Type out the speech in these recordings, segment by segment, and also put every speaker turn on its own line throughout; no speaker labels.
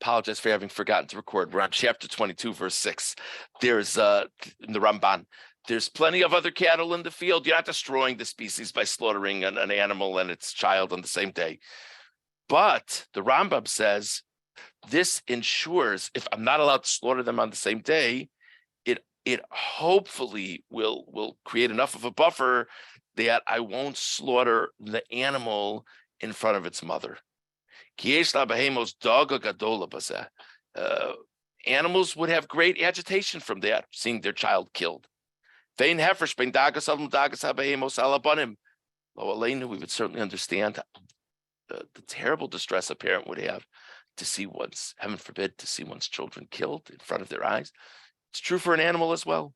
Apologize for having forgotten to record. We're on chapter 22, verse 6. There's in the Ramban, there's plenty of other cattle in the field. You're not destroying the species by slaughtering an animal and its child on the same day. But the Rambam says this ensures if I'm not allowed to slaughter them on the same day, it hopefully will create enough of a buffer that I won't slaughter the animal in front of its mother. Animals would have great agitation from that, seeing their child killed. We would certainly understand the terrible distress a parent would have to see heaven forbid, to see one's children killed in front of their eyes. It's true for an animal as well.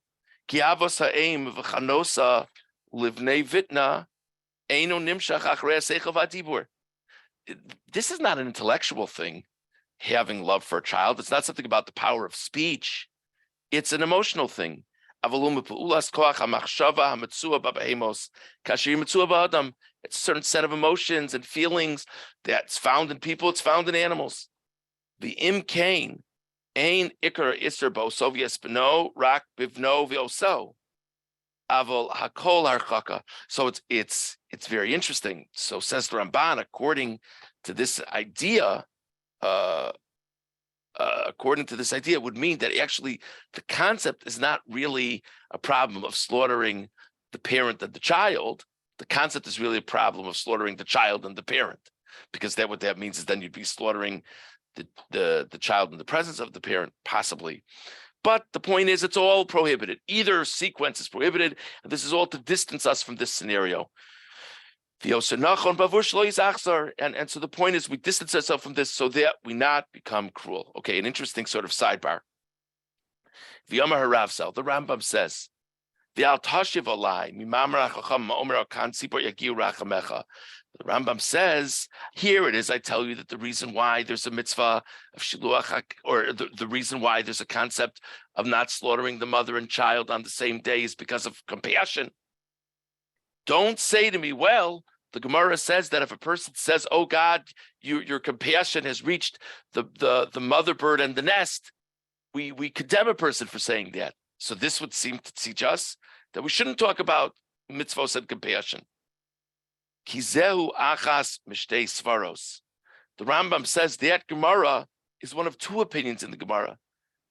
This is not an intellectual thing, having love for a child. It's not something about the power of speech. It's an emotional thing. It's a certain set of emotions and feelings that's found in people, it's found in animals. The imkain ain ikar iser bo sovies beno rak bivno vioso avol hakol harchaka. So it's very interesting. So says the Ramban, according to this idea, it would mean that actually the concept is not really a problem of slaughtering the parent and the child. The concept is really a problem of slaughtering the child and the parent, because what that means is then you'd be slaughtering the child in the presence of the parent, possibly. But the point is, it's all prohibited. Either sequence is prohibited, and this is all to distance us from this scenario. And so the point is, we distance ourselves from this so that we not become cruel. Okay, an interesting sort of sidebar. The Rambam says, the Rambam says, here it is, I tell you that the reason why there's a mitzvah of shiluach, or the reason why there's a concept of not slaughtering the mother and child on the same day is because of compassion. Don't say to me, well, the Gemara says that if a person says, oh God, your compassion has reached the mother bird and the nest, we condemn a person for saying that. So this would seem to teach us that we shouldn't talk about mitzvos and compassion. Kizehu achas mishtei svaros. The Rambam says that Gemara is one of two opinions in the Gemara.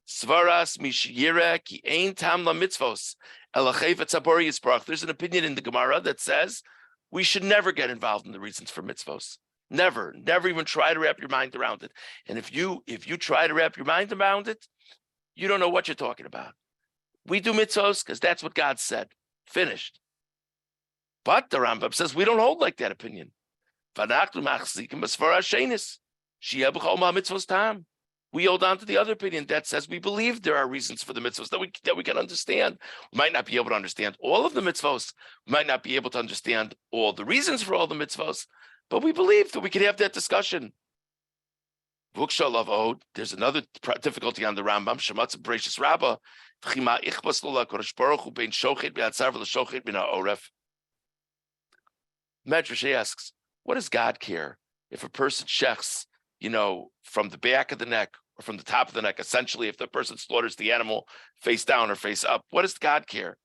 Svaras mishiyire ki ein tam la mitzvos elachayvet tzabori yisparach. There's an opinion in the Gemara that says we should never get involved in the reasons for mitzvos. Never even try to wrap your mind around it. And if you try to wrap your mind around it, you don't know what you're talking about. We do mitzvos because that's what God said. Finished. But the Rambam says we don't hold like that opinion. We hold on to the other opinion that says we believe there are reasons for the mitzvos that we can understand. We might not be able to understand all of the mitzvos. We might not be able to understand all the reasons for all the mitzvos, but we believe that we can have that discussion. There's another difficulty on the Rambam. Shematz Bereshis Rabbah. Medrash asks, what does God care if a person shechs, from the back of the neck or from the top of the neck? Essentially, if the person slaughters the animal face down or face up, what does God care?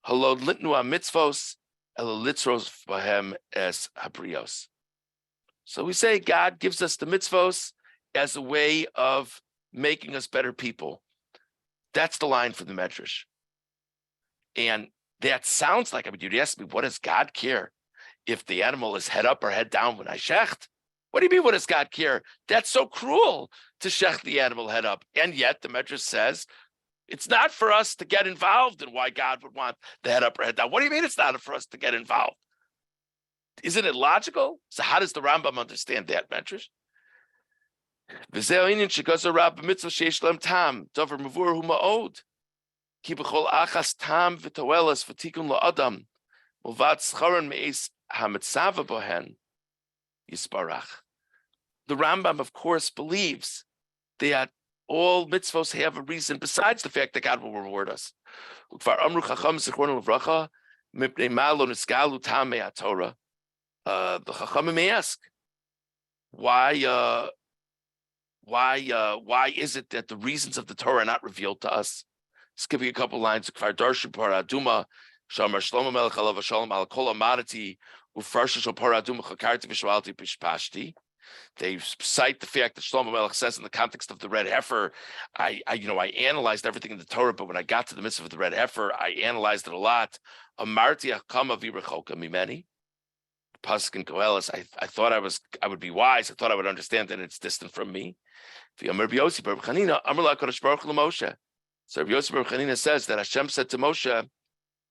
Halod litnu mitzvos elolitzros bahem es habrios. So we say God gives us the mitzvos as a way of making us better people. That's the line for the Medrash. And that sounds like, you'd ask me, what does God care if the animal is head up or head down when I shecht? What do you mean, what does God care? That's so cruel to shecht the animal head up. And yet the Medrash says it's not for us to get involved in why God would want the head up or head down. What do you mean it's not for us to get involved? Isn't it logical? So how does the Rambam understand that, Medrash? This is the Rambam, of course, believes that all mitzvos have a reason besides the fact that God will reward us. The Chachamim ask, why why is it that the reasons of the Torah are not revealed to us? Skipping a couple lines, Kfar Darshan Paraduma, Shamar Shlomo Melech Alav Shalom Al Kol Amadati, Ufarsha Shal Paraduma Chakarti Vishwalti Pishpashti. They cite the fact that Shlomo Melech says in the context of the red heifer, I analyzed everything in the Torah, but when I got to the mitzvah of the red heifer, I analyzed it a lot. Amarti Achama Virachoka Mimeni. Pasuk in Koheles, I thought I would be wise. I thought I would understand that it's distant from me. So Rabbi Yossi Bar Chanina says that Hashem said to Moshe,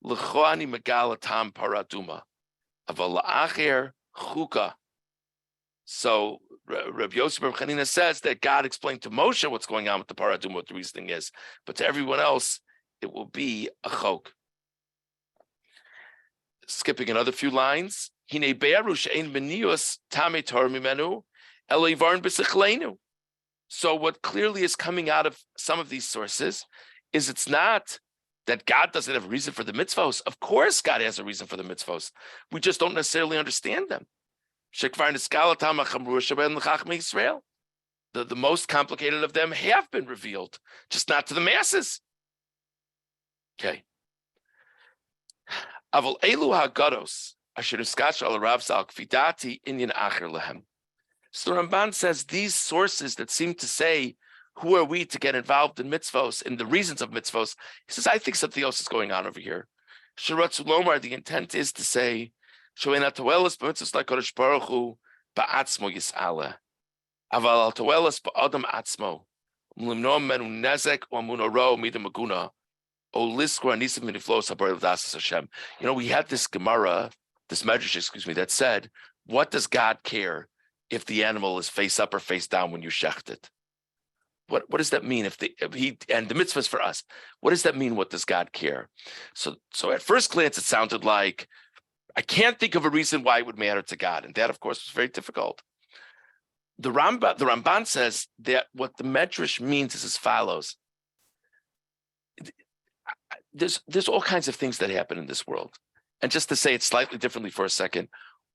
"L'choani megalatam paraduma, aval la'acher chuka." So Rabbi Yossi Bar Chanina says that God explained to Moshe what's going on with the paraduma, what the reasoning is, but to everyone else, it will be a chok. Skipping another few lines. So what clearly is coming out of some of these sources is it's not that God doesn't have a reason for the mitzvos. Of course, God has a reason for the mitzvos. We just don't necessarily understand them. The most complicated of them have been revealed, just not to the masses. Okay. Aval elu hagados. So the Ramban says these sources that seem to say, who are we to get involved in mitzvos and the reasons of mitzvos? He says, I think something else is going on over here. The intent is to say, we had this Gemara, this Medrash, that said, what does God care if the animal is face up or face down when you shecht it? What does that mean? If the mitzvah is for us, what does that mean? What does God care? So at first glance, it sounded like I can't think of a reason why it would matter to God, and that, of course, was very difficult. The Ramban says that what the Medrash means is as follows. There's all kinds of things that happen in this world. And just to say it slightly differently for a second,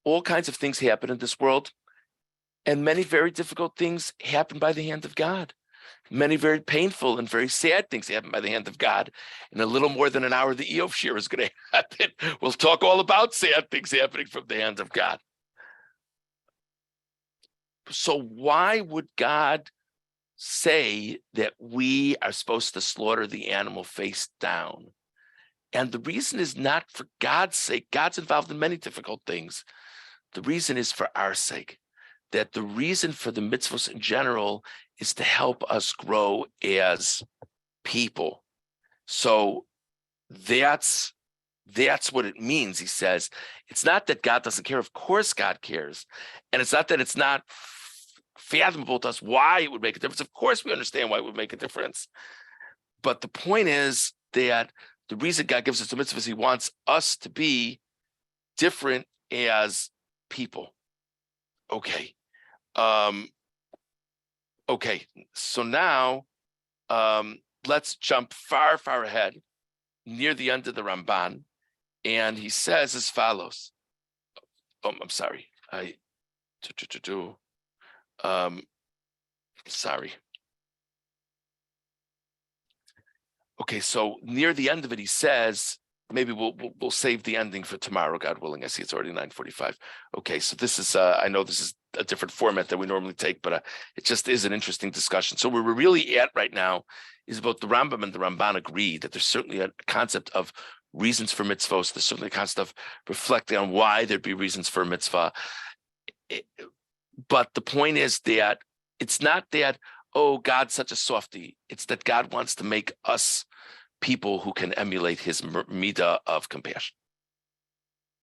all kinds of things happen in this world, and many very difficult things happen by the hand of God. Many very painful and very sad things happen by the hand of God. In a little more than an hour, the Eov Shir is going to happen. We'll talk all about sad things happening from the hand of God. So why would God say that we are supposed to slaughter the animal face down? And the reason is not for God's sake. God's involved in many difficult things. The reason is for our sake. That the reason for the mitzvahs in general is to help us grow as people. So that's what it means, he says. It's not that God doesn't care. Of course God cares. And it's not that it's not fathomable to us why it would make a difference. Of course we understand why it would make a difference. But the point is that the reason God gives us the mitzvahs, he wants us to be different as people. Okay. So now let's jump far, far ahead near the end of the Ramban. And he says as follows. I'm sorry. Sorry. Okay, so near the end of it, he says, maybe we'll save the ending for tomorrow, God willing. I see it's already 9:45. Okay, so this is, I know this is a different format than we normally take, but it just is an interesting discussion. So where we're really at right now is both the Rambam and the Ramban agree that there's certainly a concept of reasons for mitzvahs. There's certainly a concept of reflecting on why there'd be reasons for a mitzvah. But the point is that it's not that, oh, God's such a softie. It's that God wants to make us people who can emulate his midah of compassion.